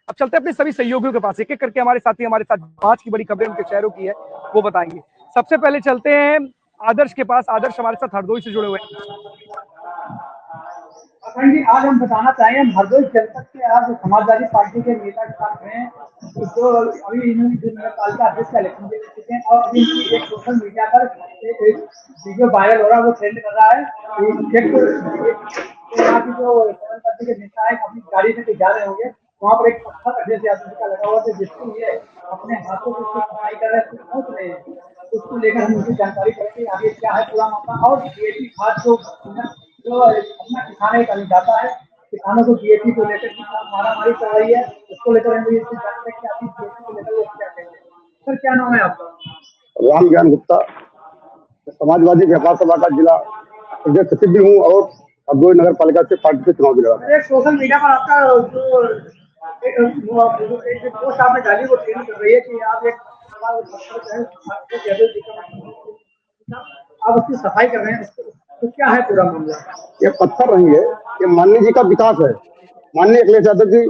अब चलते हैं अपने सभी सहयोगियों के पास, एक एक करके हमारे साथी हमारे साथ 5 की बड़ी खबरें उनके शहरों की है वो बताएंगे। सबसे पहले चलते हैं आदर्श के पास। आदर्श हमारे साथ हरदोई से जुड़े हुए हैं। अखंड जी, आज हम बताना चाहेंगे हम हरदोई जनपद के आज समाजवादी पार्टी के नेता के साथ हैं, जो अभी इन्होंने जो नगरपालिका अध्यक्ष का इलेक्शन दे चुके हैं और अभी इनकी एक सोशल मीडिया पर एक वीडियो वायरल हो रहा है, वो ट्रेंड कर रहा है। यहाँ की जो पवन पार्टी के नेता है अपनी गाड़ी से जा रहे होंगे, वहाँ पर एक पत्थर अध्यक्ष यादव का लगा हुआ था, जिसको ये अपने हाथों से उसकी सफाई कर रहे हैं, पहुंच रहे हैं। उसको लेकर हम उनकी जानकारी करेंगे आगे क्या है पूरा मामला। और डीएपी खाद जो अपना किसान एक अन्नदाता है, किसानों को डीएपी को लेकर मारामारी कर रही है, उसको लेकर हम इससे जानते हैं कि आप डीएपी को लेकर वो क्या कहते हैं। सर, क्या नाम है आपका? राम ज्ञान गुप्ता, समाजवादी व्यापार सभा का जिला अध्यक्ष सचिव भी हूँ और हरदोई नगर पालिका से पार्टी के चुनाव भी लड़ा। सोशल मीडिया पर आपका जो एक पोस्ट आपने डाली वो ट्रेंड कर रही है कि आप एक आप उसकी सफाई कर रहे हैं, तो क्या है पूरा मामला? ये पत्थर नहीं है, ये माननीय जी का विकास है। माननीय अखिलेश यादव जी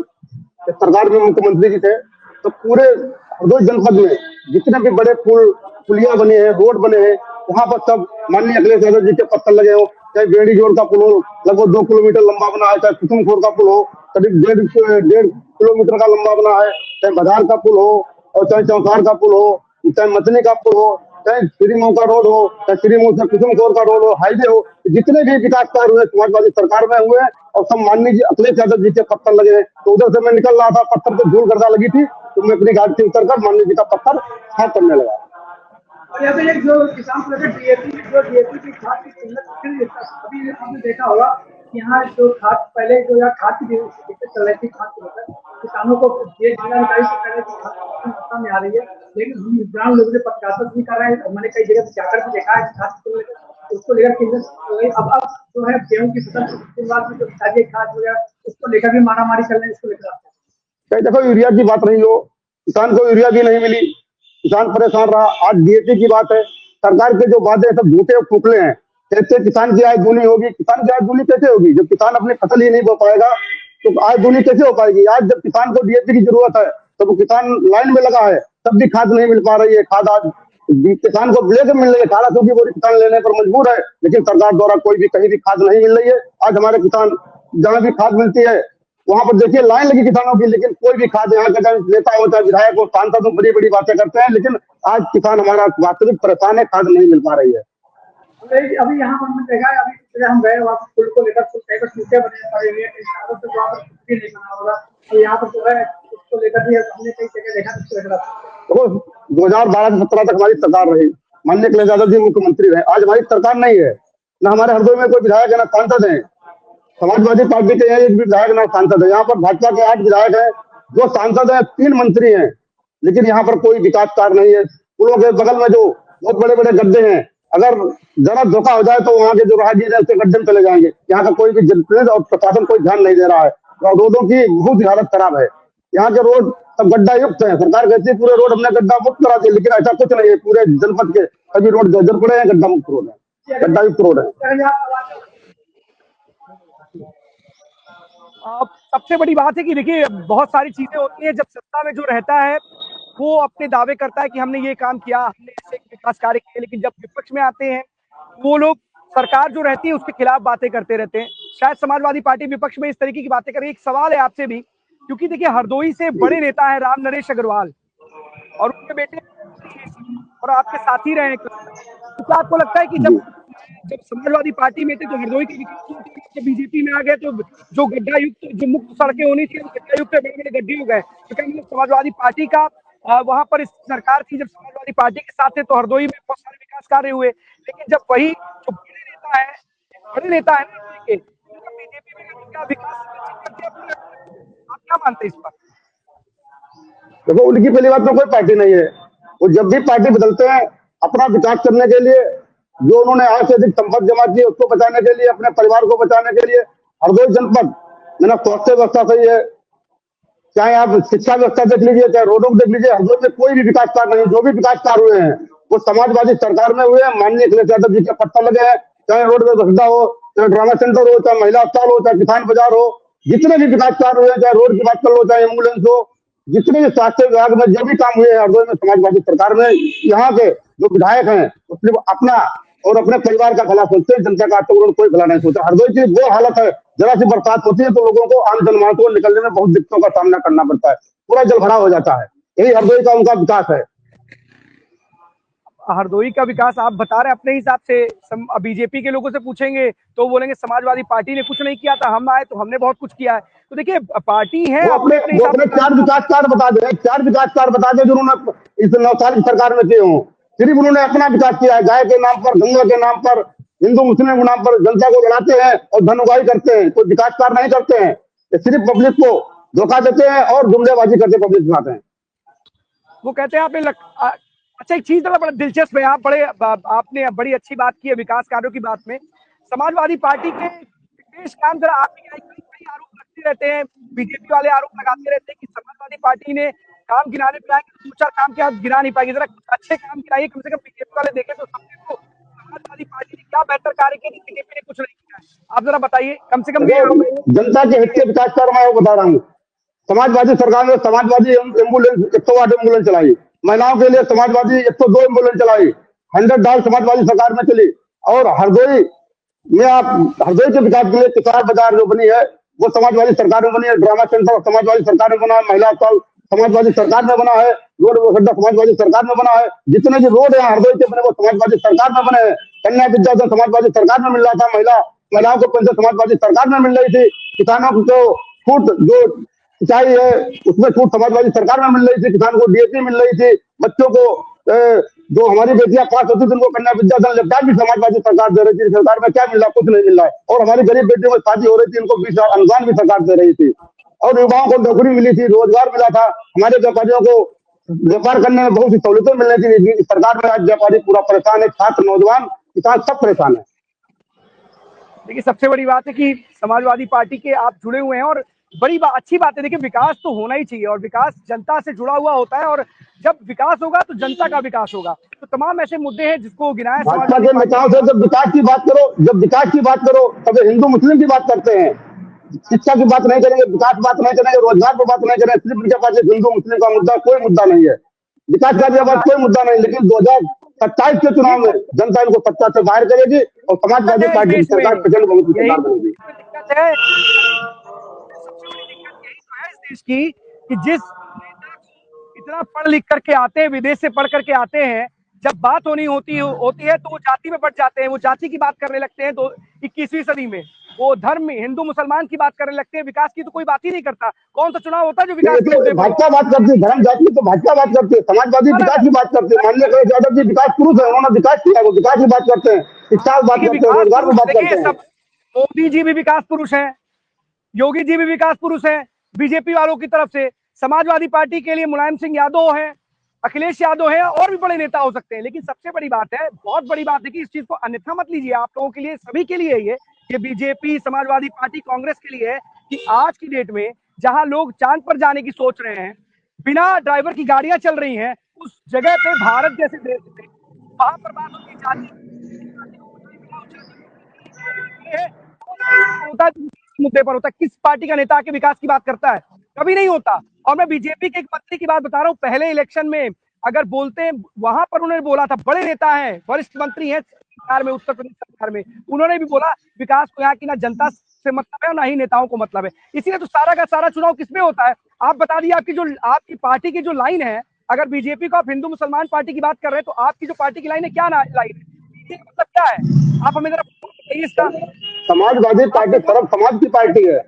सरकार में मुख्यमंत्री जी थे तो पूरे हरदोई जनपद में जितने भी बड़े पुलिया बने हैं, रोड बने हैं, वहां पर सब माननीय अखिलेश यादव जी के पत्थर लगे हो। चाहे बेड़ी जोड़ का पुल हो, लगभग 2 किलोमीटर लंबा बना है, चाहे कुसुमखोर का पुल हो, करीब 1.5 किलोमीटर का लंबा बना है, चाहे बाजार का पुल हो और चाहे चौसार का पुल हो, चाहे मथनी का पुल हो, चाहे श्रीमऊ का रोड हो, चाहे श्रीमऊ से कुसुमखोर का रोड हो, हाईवे हो, जितने भी विकास कार्य हुए समाजवादी सरकार में हुए और सब माननीय जी अखिलेश यादव जी के पत्थर लगे हैं। तो उधर से मैं निकल रहा था, पत्थर पे धूल गर्दा लगी थी, तो मैं अपनी गाड़ी से उतर कर माननीय जी का पत्थर साफ करने लगा। जो किसान डीएपी की खाद की किल्लत, अभी आपने देखा होगा कि यहाँ जो खाद पहले जो यहाँ खाद की दिक्कत चल रही थी, खाद को लेकर किसानों को जिलाधिकारी से पहले खाद मात्रा में आ रही है, लेकिन हम ग्राम लोगों से पत्रकार भी कर रहे हैं, मैंने कई जगह जाकर भी देखा है खाद को लेकर, उसको लेकर किल्लत। अब जो है गेहूँ की फसल जो खाद वगैरह उसको लेकर भी मारामारी चल रही है, इसको लेकर देखो यूरिया की बात रही हो, किसान को यूरिया भी नहीं मिली, किसान परेशान रहा। आज डीएपी की बात है, सरकार के जो वादे सब झूठे और खोखले हैं। कहते किसान की आय दूनी होगी, किसान की आय दूनी कैसे होगी जब किसान अपनी फसल ही नहीं बो पाएगा, तो आय दूनी कैसे हो पाएगी? आज जब किसान को डीएपी की जरूरत है तो वो किसान लाइन में लगा है, तब भी खाद नहीं मिल पा रही है। खाद आज किसान को लेकर मिल रही है, 1800 की बोरी किसान लेने पर मजबूर है, लेकिन सरकार द्वारा कोई भी कहीं भी खाद नहीं मिल रही है। आज हमारे किसान जहाँ भी खाद मिलती है वहां पर देखिए लाइन लगी किसानों की, लेकिन कोई भी खाद यहाँ का नेता होता है, विधायक हो, सांसद हो, बड़ी बड़ी बातें करते हैं, लेकिन आज किसान हमारा वास्तविक परेशान है, खाद नहीं मिल पा रही है। अभी यहाँ पर हमने देखा है, अभी हम गए वहाँ पुल को लेकर सूखे बने पड़े हुए हैं, तो वहाँ पर भी नहीं बना होगा, और यहाँ पर जो है उसको लेकर भी हमने कई जगह देखा। तो 2012 से 17 तक हमारी सरकार रही, माननीय अखिलेश यादव जी मुख्यमंत्री रहे। आज हमारी सरकार नहीं है, न हमारे हरदोई में कोई विधायक है, न सांसद है। समाजवादी पार्टी के एक भी विधायक न सांसद है। यहाँ पर भाजपा के 8 विधायक है, 2 सांसद है, 3 मंत्री हैं, लेकिन यहाँ पर कोई विकास कार्य नहीं है। पुलों के बगल में जो बहुत बड़े बड़े गड्ढे हैं, अगर जरा धोखा हो जाए तो वहाँ के जो राहगीर है उसके गड्ढे में चले जाएंगे। यहाँ का कोई भी जनप्रतिनिधि और प्रशासन कोई ध्यान नहीं दे रहा है। रोडों की बहुत ही हालत खराब है, यहाँ के रोड सब गड्ढा युक्त है। सरकार कहती है पूरे रोड हमने गड्ढा मुक्त करा दिए, लेकिन ऐसा कुछ नहीं है। पूरे जनपद के सभी रोड जर्जर पड़े हैं, गड्ढा मुक्त रोड है, गड्ढा युक्त रोड है। सबसे बड़ी बात है कि देखिए बहुत सारी चीजें होती है, जब सत्ता में जो रहता है वो अपने दावे करता है कि हमने ये काम किया, हमने ऐसे विकास कार्य किए, लेकिन जब विपक्ष में आते हैं वो लोग सरकार जो रहती है उसके खिलाफ बातें करते रहते हैं। शायद समाजवादी पार्टी विपक्ष में इस तरीके की बातें कर रही है। एक सवाल है आपसे भी, क्योंकि देखिए हरदोई से बड़े नेता है राम नरेश अग्रवाल और उनके बेटे और आपके साथी रहे, तो आपको लगता है कि जब समाजवादी पार्टी में थे तो हरदोई के विकास बीजेपी में आ गए तो जो गड्ढा युक्त जो मुक्त सड़कें होनी थी गड्ढा युक्त बड़े बड़े गड्ढे हो गए? तो क्या मतलब समाजवादी पार्टी का वहां पर इस सरकार थी, जब समाजवादी पार्टी के साथ थे तो हरदोई में बहुत सारे विकास कार्य हुए, लेकिन जब वही जो बड़े नेता है बीजेपी में क्या विकास, आप क्या मानते हैं इस पर? देखो उनकी पहली बात में कोई पार्टी नहीं है। वो जब भी पार्टी बदलते हैं अपना विकास करने के लिए, जो उन्होंने आज से अधिक संपत्ति जमा की उसको बचाने के लिए, अपने परिवार को बचाने के लिए। हरदोई जनपद मेरा स्वास्थ्य व्यवस्था सही है, चाहे आप शिक्षा व्यवस्था देख लीजिए, चाहे रोडों को देख लीजिए, हरदोई में कोई भी विकास कार्य नहीं। जो भी विकास कार्य हुए हैं वो समाजवादी सरकार में हुए हैं, माननीय अखिलेश यादव जी के पत्थर लगे हैं। चाहे रोड में सुविधा हो, चाहे ड्रामा सेंटर हो, चाहे महिला अस्पताल हो, चाहे किसान बाजार हो, जितने भी विकास कार्य हुए, चाहे रोड की बात कर लो, चाहे एम्बुलेंस हो, जितने भी स्वास्थ्य विभाग में जो भी काम हुए हैं हरदोई में समाजवादी सरकार में, यहाँ के जो विधायक हैं वो सिर्फ अपना और अपने परिवार का भला सोचते हैं, जनता का तो उन्होंने कोई भला नहीं सोचा। हरदोई की वो हालत है, जरा सी बरसात होती है तो लोगों को, आम जनमानस को निकलने में बहुत दिक्कतों का सामना करना पड़ता है, पूरा जलभराव हो जाता है। यही हरदोई का उनका विकास है। हरदोई का विकास आप बता रहे हैं अपने हिसाब से, बीजेपी के लोगों से पूछेंगे तो बोलेंगे समाजवादी पार्टी ने कुछ नहीं किया था, हम आए तो हमने बहुत कुछ किया है। तो देखिए पार्टी है, वो अपने 4 विकास कार्य बता दे, 4 विकास कार्य बता दे जो उन्होंने इस 9 साल की सरकार में किए हों। सिर्फ उन्होंने अपना विकास किया है, गाय के नाम पर, गंगा के नाम पर, हिंदू मुस्लिम के नाम पर जनता को लड़ाते हैं और धन उगाही करते हैं, कोई विकास कार्य नहीं करते हैं। सिर्फ पब्लिक को धोखा देते हैं और जुमलेबाजी करके पब्लिक बनाते हैं। वो कहते हैं आपने अच्छा, एक चीज बड़ा दिलचस्प है, आपने बड़ी अच्छी बात की है विकास कार्यों की बात में। समाजवादी पार्टी के विशेष काम जरा आप कई आरोप लगते रहते हैं, बीजेपी वाले आरोप लगाते रहते हैं कि समाजवादी पार्टी ने काम गिनाने पे आएंगे 2-4 काम के आप गिना नहीं पाएंगे, जरा अच्छे काम गिनाइए, कम से कम बीजेपी वाले देखें तो समझे तो समाजवादी पार्टी ने क्या बेहतर कार्य किया, बीजेपी ने कुछ नहीं किया। आप जरा बताइए कम से कम। जनता के हित के विकास कार्य मैं बता रहा हूँ। समाजवादी सरकार ने समाजवादी एम्बुलेंस 108 एम्बुलेंस चलाई, महिलाओं के लिए समाजवादी 102 एम्बुलेंस चलाई, 100 डाल समाजवादी सरकार में चली। और हरदोई में आप हरदोई के विकास के लिए किसान बाजार जो बनी है वो समाजवादी सरकार में बनी है, ड्रामा सेंटर समाजवादी सरकार में बना है, महिला हॉस्टल समाजवादी सरकार में बना है, रोड अड्डा समाजवादी सरकार में बना है। जितने भी रोड है हरदोई के बने वो समाजवादी सरकार में बने हैं। कन्या विद्यालय समाजवादी सरकार में मिल रहा था, महिलाओं को पेंशन समाजवादी सरकार में मिल रही थी, किसानों को छूट जो सिंचाई है उसमें छूट समाजवादी सरकार में मिल रही थी, किसान को डीएपी मिल रही थी, बच्चों को जो हमारी बेटियां पास होती थी उनको कन्या विद्याधन लैपटॉप भी समाजवादी सरकार दे रही थी। सरकार में क्या मिल रहा, कुछ नहीं मिल रहा है। और हमारी गरीब बेटियों को शादी हो रही थी, उनको 20,000 अनुदान भी सरकार दे रही थी, और युवाओं को नौकरी मिली थी, रोजगार मिला था। हमारे व्यापारियों को व्यापार करने में बहुत सी सहूलियतें मिल रही थी। सरकार में आज व्यापारी पूरा परेशान है, छात्र नौजवान किसान सब परेशान है। देखिए सबसे बड़ी बात है कि समाजवादी पार्टी के आप जुड़े हुए हैं, और बड़ी अच्छी बात है। देखिए विकास तो होना ही चाहिए, और विकास जनता से जुड़ा हुआ होता है, और जब विकास होगा तो जनता का विकास होगा। तो तमाम ऐसे मुद्दे हैं जिसको गिनाया भाजपा के नेताओं से जब विकास की बात करो तब हिंदू मुस्लिम की बात करते हैं, शिक्षा की बात नहीं करेंगे, विकास बात नहीं करेंगे, रोजगार पर बात नहीं करेंगे। सिर्फ उनके पास हिंदू मुस्लिम का मुद्दा कोई मुद्दा नहीं है, विकास का भी कोई मुद्दा नहीं। लेकिन 2027 के चुनाव में जनता इनको सत्ता से बाहर करेगी और समाजवादी पार्टी की सरकार प्रचंड बहुमत की सरकार बनेगी। देश की कि जिस नेता इतना पढ़ लिख करके आते हैं, विदेश से पढ़ करके आते हैं, जब बात होती है तो वो जाति में बढ़ जाते हैं, वो जाति की बात करने लगते हैं। तो 21वीं सदी में वो धर्म हिंदू मुसलमान की बात करने लगते हैं, विकास की तो कोई बात ही नहीं करता। कौन सा चुनाव होता है जो विकास की? भाजपा बात करती है, धर्म जाति तो भाजपा बात करती है, समाजवादी विकास की बात करते हैं। माननीय अखिलेश यादव जी विकास पुरुष है, उन्होंने विकास किया, वो विकास की बात करते हैं, शिक्षा की बात करते हैं, रोजगार की बात करते हैं। मोदी जी भी विकास पुरुष है, योगी जी भी विकास पुरुष है बीजेपी वालों की तरफ से। समाजवादी पार्टी के लिए मुलायम सिंह यादव है, अखिलेश यादव है, और भी बड़े नेता हो सकते हैं। लेकिन सबसे बड़ी बात है, बहुत बड़ी बात है कि इस चीज को अन्यथा मत लीजिए, आप लोगों के लिए, सभी के लिए ये बीजेपी, समाजवादी पार्टी, कांग्रेस के लिए है कि आज की डेट में जहां लोग चांद पर जाने की सोच रहे हैं, बिना ड्राइवर की गाड़ियां चल रही हैं, उस जगह पे भारत जैसे देश में वहां पर बात होती जाती मुद्दे पर होता है। किस पार्टी का नेता आके विकास की बात करता है? कभी नहीं होता। और मैं बीजेपी के एक मंत्री की बात बता रहा हूँ, पहले इलेक्शन में अगर बोलते हैं, वहां पर उन्होंने बोला था, बड़े नेता हैं, वरिष्ठ मंत्री हैं सरकार में, उत्तर प्रदेश सरकार में, उन्होंने भी बोला विकास को यहाँ की ना जनता से मतलब है और ना ही नेताओं को मतलब है। इसीलिए तो सारा का सारा चुनाव किसमें होता है? आप बता दिए, आपकी पार्टी की जो लाइन है, अगर बीजेपी को आप हिंदू मुसलमान पार्टी की बात कर रहे हैं, तो आपकी जो पार्टी की लाइन है, क्या लाइन है, मतलब क्या है? आप हमें जरा बताइए इसका। समाजवादी पार्टी सर्व समाज की पार्टी है।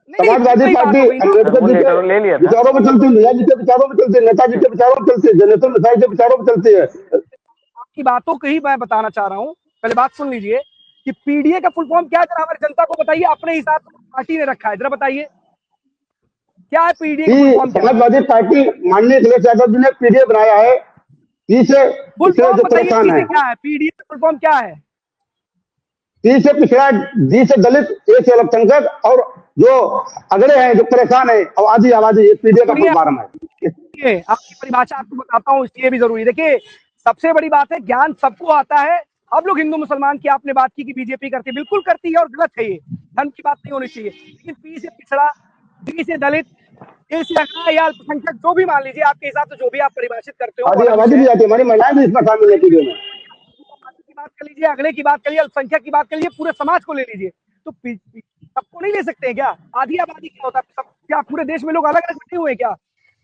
समाजवादी पार्टी अम्बेडकर जी के विचारों में चलती है, नेहरू जी के विचारों में चलती है, नेताजी के विचारों में चलती है, जनेश्वर मिसाइल के विचारों में चलती है। आपकी बातों को ही मैं बताना चाह रहा हूँ, पहले बात सुन लीजिए कि पीडीए का फुल फॉर्म क्या है, जरा हमारी जनता को बताइए, अपने हिसाब से पार्टी ने रखा है, जरा बताइए क्या है पीडीए का फुल फॉर्म? समाजवादी पार्टी माननीय अखिलेश यादव जी ने पीडीए बनाया है। क्या है पीडीए का फुल फॉर्म क्या है? टी से पिछड़ा, डी से दलित, ए से अल्पसंख्यक, और जो अगड़े हैं, जो परेशान है, और आधी आबादी, ये पीडीए का फुल फॉर्म है। आपकी परिभाषा आपको बताता हूँ, इसलिए भी जरूरी। देखिए सबसे बड़ी बात है, ज्ञान सबको आता है, अब लोग हिंदू मुसलमान की आपने बात की कि बीजेपी करती है, बिल्कुल करती है और गलत है, ये धर्म की बात नहीं होनी चाहिए। लेकिन पी से पिछड़ा, डी से दलित, ए से अगड़ा या अल्पसंख्यक, जो भी मान लीजिए आपके हिसाब से जो भी आप परिभाषित करते हो, आधी आबादी भी जाती है, हमारी महिलाएं भी इसमें शामिल है चीजों में। की बात कर लीजिए, अगले की बात करिए, अल्पसंख्यक की बात कर लीजिए, पूरे समाज को ले लीजिए, तो सबको नहीं ले सकते हैं क्या? आधी आबादी क्या होता है? सब क्या पूरे देश में लोग अलग अलग बटे हुए हैं क्या?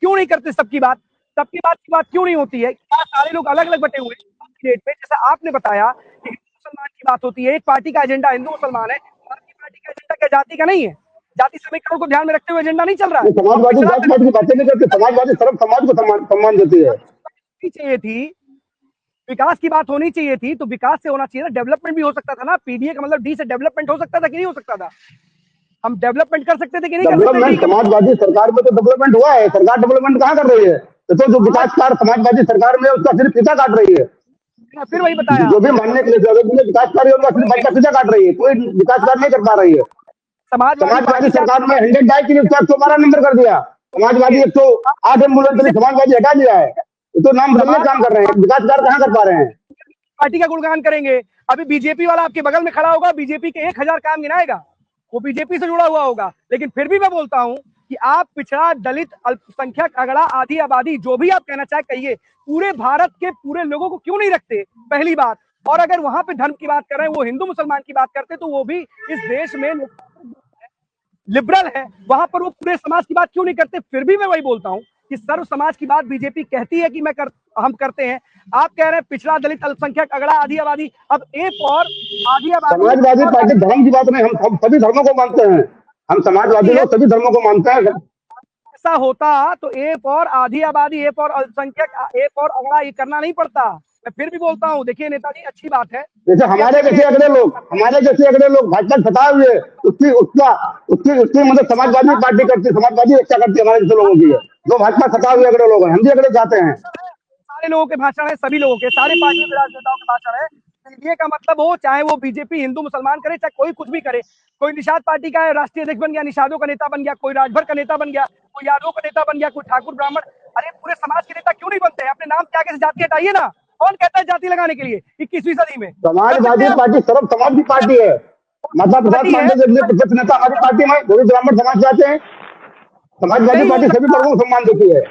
क्यों नहीं करते सबकी बात? सबकी बात की बात क्यों नहीं होती है? क्या सारे लोग अलग अलग बटे हुए हैं? जैसा आपने बताया कि हिंदू मुसलमान की बात होती है, एक पार्टी का एजेंडा हिंदू मुसलमान है, आपकी पार्टी का एजेंडा क्या जाति का नहीं है? जाति समीकरण को ध्यान में रखते हुए एजेंडा नहीं चल रहा है। समाजवादी जात पात की बातें नहीं करते, समाजवादी सर्व समाज को सम्मान देती है। चाहिए थी, विकास की बात होनी चाहिए थी, तो विकास से होना चाहिए ना, डेवलपमेंट भी हो सकता था ना। पीडीए का मतलब डी से डेवलपमेंट हो सकता था कि नहीं हो सकता था? हम डेवलपमेंट कर सकते थे कि नहीं कर सकते थे? समाजवादी सरकार में तो डेवलपमेंट हुआ है, सरकार डेवलपमेंट कहाँ कर रही है? तो जो विकास कार्य समाजवादी सरकार में उसका सिर्फ फीता काट रही है। फिर वही बताया, जो भी मानने के लिए विकास कार्य उनका सिर्फ फीता काट रही है, कोई विकास कार्य नहीं कर पा रही है। समाजवादी सरकार में 100 डाई के लिए 112 नंबर कर दिया, समाजवादी 108 एम्बुलेंस समाजवादी हटा दिया है। तो नाम बदलने काम कर रहे हैं, विकास कार्य कहाँ कर पा रहे हैं? पार्टी का गुणगान करेंगे, अभी बीजेपी वाला आपके बगल में खड़ा होगा, बीजेपी के 1000 काम गिनाएगा, वो बीजेपी से जुड़ा हुआ होगा। लेकिन फिर भी मैं बोलता हूं कि आप पिछड़ा, दलित, अल्पसंख्यक, अगड़ा, आधी आबादी, जो भी आप कहना चाहे कहिए, पूरे भारत के पूरे लोगों को क्यों नहीं रखते? पहली बात। और अगर वहां पे धर्म की बात कर रहे हैं, वो हिंदू मुसलमान की बात करते, तो वो भी इस देश में लिबरल है, वहां पर वो पूरे समाज की बात क्यों नहीं करते? फिर भी मैं वही बोलता हूं कि सर्व समाज की बात बीजेपी कहती है कि हम करते हैं। आप कह रहे हैं पिछड़ा, दलित, अल्पसंख्यक, अगड़ा, आधी आबादी, अब एक और आधी आबादी। समाजवादी पार्टी धर्म की बात नहीं, हम सभी धर्मों को मानते हैं, हम समाजवादी लोग सभी धर्मों को मानते हैं। ऐसा होता तो एक और आधी आबादी, एक और अल्पसंख्यक, एक और अगड़ा, ये करना नहीं पड़ता। मैं फिर भी बोलता हूँ, देखिए नेताजी, अच्छी बात है, जैसे हमारे जैसे अगले लोग भाजपा सताए हुए, उसकी मतलब समाजवादी पार्टी करती, समाजवादी रक्षा करती है हमारे जैसे लोगों की है, जो भाजपा सताए हुए अगले लोग हैं, हम भी अगले चाहते हैं। सारे लोगों के भाषण है, सभी लोगों के, सारे पार्टियों के राजनेताओं के भाषण है। ये का मतलब हो, चाहे वो बीजेपी हिंदू मुसलमान करे, चाहे कोई कुछ भी करे, कोई निषाद पार्टी का राष्ट्रीय अध्यक्ष बन गया, निषादों का नेता बन गया, कोई राजभर का नेता बन गया, कोई यादव का नेता बन गया, कोई ठाकुर ब्राह्मण, अरे पूरे समाज के नेता क्यों नहीं बनते हैं? अपने नाम के आगे से जाति हटाइए ना। कौन कहता है जाति लगाने के लिए 21वीं सदी में? समाजवादी पार्टी सर्व समाज की पार्टी है, माता प्रसाद पांडे प्रतिपक्ष नेता हमारी पार्टी में वो भी ब्राह्मण समाज चाहते हैं। समाजवादी पार्टी सभी वर्गों को सम्मान देती है।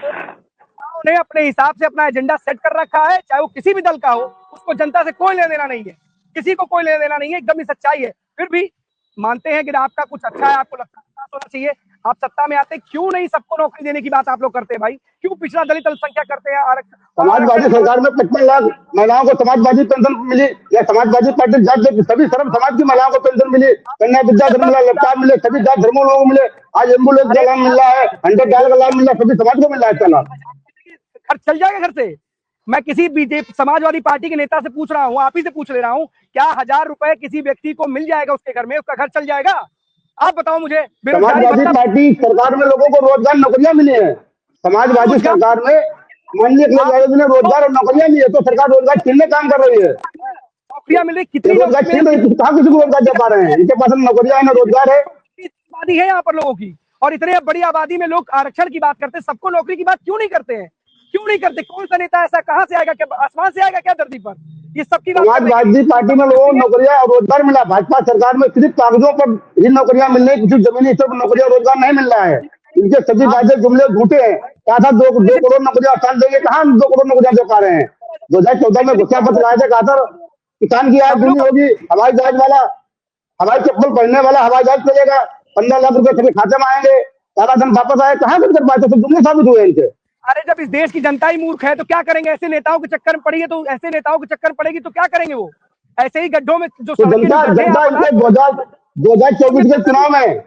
उन्होंने अपने हिसाब से अपना एजेंडा सेट कर रखा है, चाहे वो किसी भी दल का हो, उसको जनता से कोई लेना देना नहीं है, किसी को कोई लेना देना नहीं है, एकदम ही सच्चाई है। फिर भी मानते हैं कि आपका कुछ अच्छा है, आपको लगता है होना चाहिए, आप सत्ता में आते, क्यों नहीं सबको नौकरी देने की बात आप लोग करते हैं भाई? क्यों पिछड़ा, दलित, अल्पसंख्यक करते हैं? समाजवादी सरकार में 55 लाख महिलाओं को समाजवादी पेंशन मिली, या समाजवादी पार्टी सभी सर्व समाज की महिलाओं को पेंशन मिली, कन्या विद्या धर्म लाभ मिले, सभी जात धर्मों लोगों को मिले, आज एम्बुलेंस का लाभ मिल रहा है, 100 डायल का लाभ मिल रहा है, सभी समाज को मिल रहा है इसका लाभ। खर्च चल जाएगा घर से? मैं किसी बीजेपी समाजवादी पार्टी के नेता से पूछ रहा हूँ, आप ही से पूछ ले रहा हूँ, क्या 1000 रुपए किसी व्यक्ति को मिल जाएगा उसके घर में? उसका घर चल जाएगा? आप बताओ मुझे। समाजवादी पार्टी सरकार में लोगों को रोजगार नौकरियां मिली है, समाजवादी सरकार में माननीय ने रोजगार और नौकरियां दी है, तो सरकार रोजगार छीनने काम कर रही है। नौकरियां मिल रही, कितनी रोजगार छीन रही, कहाँ किसी को रोजगार दे पा रहे हैं? इनके पास नौकरियां है ना रोजगार है। आबादी है यहाँ पर लोगों की, और इतने बड़ी आबादी में लोग आरक्षण की बात करते हैं, सबको नौकरी की बात क्यों नहीं करते हैं? क्यों नहीं करते? कौन सा नेता ऐसा, कहां से आएगा? क्या आसमान से आएगा क्या धरती पर? ये सबकी बात। समाजवादी पार्टी में लोगों को नौकरियां और रोजगार मिला, भाजपा सरकार में सिर्फ कागजों पर ही नौकरियां मिल रही, किसी जमीनी स्तर पर नौकरियां रोजगार नहीं मिल रहा है। इनके सभी वादे जुमले झूठे हैं। कहा था 2 करोड़ नौकरियां साल देंगे, कहाँ 2 करोड़ नौकरियां दे पा रहे हैं? 2014 में घोषणा पत्र लाए थे, कहा था किसान की आय दूनी होगी, हवाई जहाज वाला, हवाई चप्पल पहनने वाला हवाई जहाज चलेगा, 15 लाख रुपए सभी खाते में आएंगे, सारा धन वापस आए, कहाँ कर पाए? तो जुमले साबित हुए इनके। अरे जब इस देश की जनता ही मूर्ख है तो क्या करेंगे? ऐसे नेताओं के चक्कर में पड़ेगी तो ऐसे नेताओं के चक्कर में पड़ेगी तो क्या करेंगे? वो ऐसे ही गड्ढों में जो जनता 2024 के चुनाव में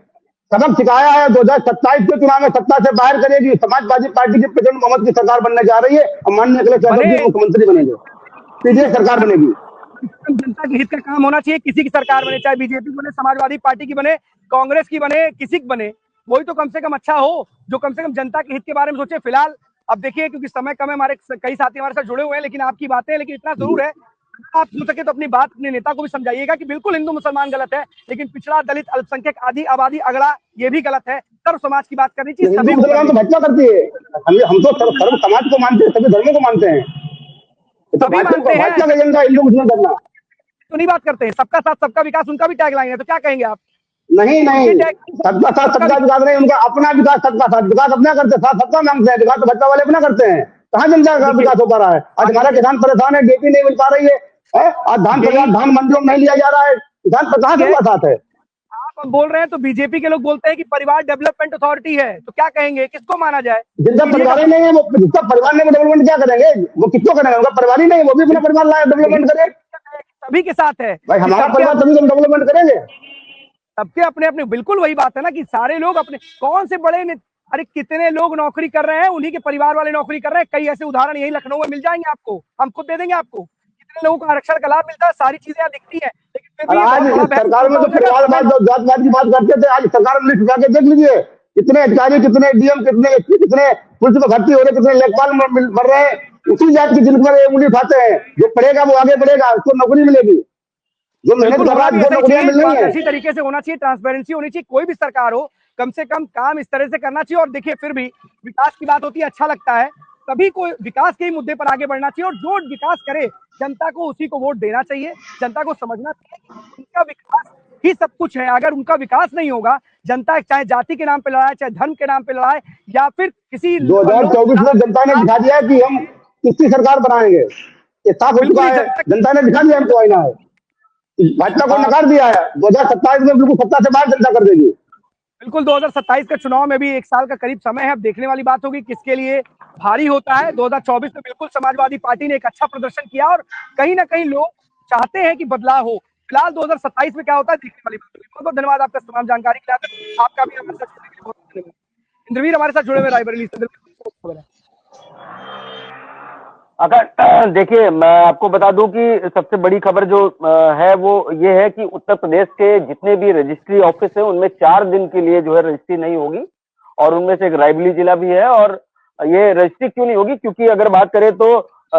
सबक सिखाया है, 2027 के चुनाव में सत्ता से बाहर करेगी। समाजवादी पार्टी की प्रेसिडेंट मोहम्मद की सरकार बनने जा रही है और माननीय अखिलेश यादव जी मुख्यमंत्री बनेंगे, पीडीए सरकार बनेगी। जनता के हित का काम होना चाहिए, किसी की सरकार बने, चाहे बीजेपी बने, समाजवादी पार्टी की बने, कांग्रेस की बने, किसी की बने, वही तो कम से कम अच्छा हो, जो कम से कम जनता के हित के बारे में सोचे। फिलहाल अब देखिए, क्योंकि समय कम है, हमारे कई साथी हमारे साथ जुड़े हुए हैं, लेकिन आपकी बातें, लेकिन इतना जरूर है, आप सुन सके तो अपनी बात अपने नेता को भी समझाइएगा कि बिल्कुल हिंदू मुसलमान गलत है, लेकिन पिछड़ा, दलित, अल्पसंख्यक, आधी आबादी, अगड़ा, ये भी गलत है। सर्व समाज की बात करनी चाहिए। सभी मुसलमान तो भाजपा करती है, हम तो सर्व समाज को मानते हैं, सभी धर्मों को मानते हैं, तो भाजपा का एजेंडा हिंदू मुस्लिम करना। तो नहीं बात करते हैं, सबका साथ सबका विकास उनका भी टैगलाइन है, तो क्या कहेंगे आप? नहीं नहीं, सबका साथ सबका विकास नहीं, उनका अपना विकास, सबका साथ विकास अपना करते हैं, साथ सबका मांगते हैं, विकास तो भाजपा वाले अपना करते हैं। कहाँ जनता का विकास हो पा रहा है? आज हमारा किसान परेशान है, डीपी नहीं मिल पा रही है, आज धान मंडियों में नहीं लिया जा रहा है, किसान पर कहाँ सबका साथ है? आप बोल रहे हैं तो बीजेपी के लोग बोलते हैं कि परिवार डेवलपमेंट अथॉरिटी है, तो क्या कहेंगे, किसको माना जाए? जिनका परिवार ही नहीं है, वो जिसका परिवार नहीं, वो डेवलपमेंट क्या करेंगे? वो किसको करेंगे? उनका परिवार ही नहीं है, वो भी अपना परिवार लाया डेवलपमेंट करे। सभी के साथ है भाई हमारा परिवार तभी हम डेवलपमेंट करेंगे। सबके अपने अपने, बिल्कुल वही बात है ना कि सारे लोग अपने, कौन से बड़े अरे कितने लोग नौकरी कर रहे हैं, उन्हीं के परिवार वाले नौकरी कर रहे हैं। कई ऐसे उदाहरण यही लखनऊ में मिल जाएंगे आपको, हम खुद दे देंगे आपको। कितने लोगों को आरक्षण का लाभ मिलता है, सारी चीजें यहाँ दिखती है, लेकिन फिर भी आज सरकार में तो परिवारवाद जातवाद की बात करते थे, आज सरकार में लिस्ट उठा के देख लीजिए, कितने अधिकारी, कितने डीएम, कितने एसपी, कितने पुलिस में भर्ती हो रहे, कितने लेखपाल बढ़ रहे हैं, उसी जात की जिन पर उंगली उठाते हैं। जो पढ़ेगा वो आगे बढ़ेगा, उसको नौकरी मिलेगी, जो मेहनत कर रहा है उसको नौकरियां मिल रही है। इसी तरीके से होना चाहिए, ट्रांसपेरेंसी होनी चाहिए, कोई भी सरकार हो कम से कम काम इस तरह से करना चाहिए। और देखिए फिर भी विकास की बात होती है, अच्छा लगता है, सभी को विकास के ही मुद्दे पर आगे बढ़ना चाहिए, और जो विकास करे जनता को उसी को वोट देना चाहिए। जनता को समझना चाहिए कि उनका विकास ही सब कुछ है। अगर उनका विकास नहीं होगा, जनता चाहे जाति के नाम पे लड़ाए, चाहे धर्म के नाम पे लड़ाए, या फिर किसी 2024 में जनता ने दिखा दिया कि हम किसकी सरकार बनाएंगे, ये साफ हो चुका है, जनता ने दिखा दिया हमको आईना है। भाजपा को नकार दिया है, 2027 में बिल्कुल सत्ता से बाहर जनता कर देगी। बिल्कुल 2027 का चुनाव में भी 1 साल का करीब समय है, अब देखने वाली बात होगी किसके लिए भारी होता है। 2024 में बिल्कुल समाजवादी पार्टी ने एक अच्छा प्रदर्शन किया, और कहीं ना कहीं लोग चाहते हैं कि बदलाव हो। फिलहाल 2027 में क्या होता है देखने वाली बात होगी। बहुत बहुत धन्यवाद आपका तमाम जानकारी के लिए, आपका भी हमारे साथ जुड़ने के लिए बहुत धन्यवाद। इंद्रवीर हमारे साथ जुड़े हुए रायबरेली से खबर है। अगर देखिए, मैं आपको बता दूं कि सबसे बड़ी खबर जो है वो ये है कि उत्तर प्रदेश के जितने भी रजिस्ट्री ऑफिस है उनमें 4 दिन के लिए जो है रजिस्ट्री नहीं होगी, और उनमें से एक रायबरेली जिला भी है। और ये रजिस्ट्री क्यों नहीं होगी, क्योंकि अगर बात करें तो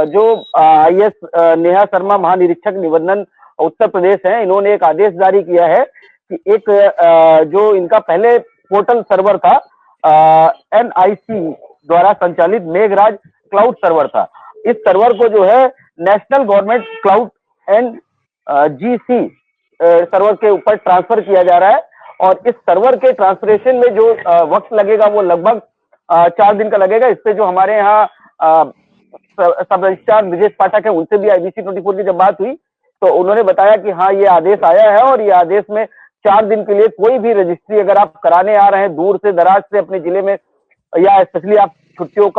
जो IAS नेहा शर्मा महानिरीक्षक निबंधन उत्तर प्रदेश है, इन्होंने एक आदेश जारी किया है कि एक जो इनका पहले पोर्टल सर्वर था NIC द्वारा संचालित मेघराज क्लाउड सर्वर था, इस सर्वर को जो है national government cloud NGC server के ऊपर ट्रांसफर किया जा रहा है। और इस सर्वर के ट्रांसफरेशन में जो वक्त लगेगा वो लगभग 4 दिन का लगेगा। इससे जो हमारे यहाँ सब रजिस्ट्रार ब्रजेश पाठक है, उनसे भी IBC 24 की जब बात हुई तो उन्होंने बताया कि हाँ ये आदेश आया है, और ये आदेश में 4 दिन के लिए कोई भी रजिस्ट्री अगर आप कराने आ रहे हैं दूर से दराज से अपने जिले में, या स्पेशली आप छुट्टियों का